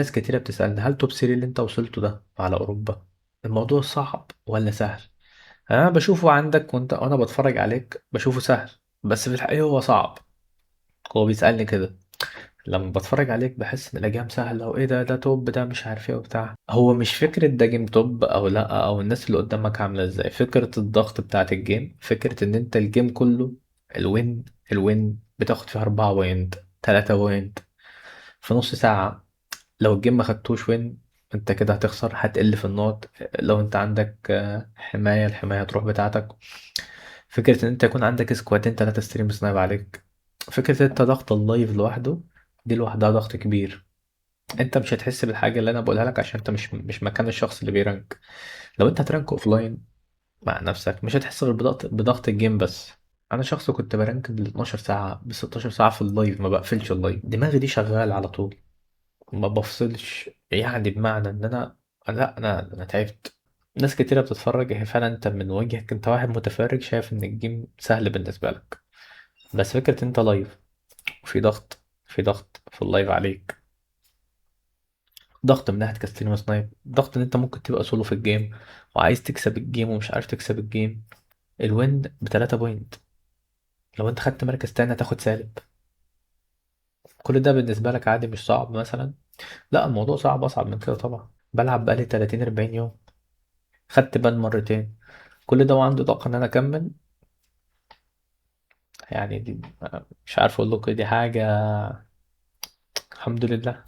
ناس كتيرة بتسألني هل توب 3 اللي انت وصلته ده على أوروبا الموضوع صعب ولا سهل؟ أنا بشوفه عندك وأنا بتفرج عليك بشوفه سهل، بس في الحقيقة هو صعب. هو بيسألني كده لما بتفرج عليك بحس إن الأجيال سهلة وإيه ده توب ده مش عارف إيه وبتاع. هو مش فكرة ده جيم توب أو لأ أو الناس اللي قدامك عاملة إزاي، فكرة الضغط بتاعت الجيم، فكرة إن أنت الجيم كله الوين الوين بتاخد فيها 4 بوينت 3 بوينت في نص ساعة. لو الجيم ما خدتوش وين انت كده هتخسر، هتقل في النقط. لو انت عندك حماية، الحماية هتروح بتاعتك. فكرة ان انت يكون عندك سكوادين 3 ستريم سنايب عليك، فكرة انت ضغط اللايف لوحده دي لوحدها ضغط كبير. انت مش هتحس بالحاجة اللي انا بقولها لك عشان انت مش مكان الشخص اللي بيرانك. لو انت هترانك اوفلاين مع نفسك مش هتحس غير بضغط الجيم بس. انا شخص كنت برانك بال 12 ساعة ب 16 ساعة في اللايف، ما بقفلش اللايف، دماغي دي شغال على طول، ما بفصلش، يعني بمعنى ان انا لا انا تعبت. ناس كتيرة بتتفرج، هي فعلا انت من وجهك انت واحد متفرج شايف ان الجيم سهل بالنسبة لك، بس فكرة انت لايف وفي ضغط، في ضغط في اللايف عليك، ضغط من ناحية كاستينو سنايب، ضغط ان انت ممكن تبقى سولو في الجيم وعايز تكسب الجيم ومش عارف تكسب الجيم. الوين ب3 بوينت، لو انت خدت مركز تاني هتاخد سالب. كل ده بالنسبة لك عادي مش صعب مثلا؟ لا الموضوع صعب، اصعب من كده طبعا. بلعب بقالي 30 40 يوم، خدت بان مرتين، كل ده وعندي طاقة إن أنا أكمل. يعني دي مش عارف أقول لكم دي حاجة، الحمد لله.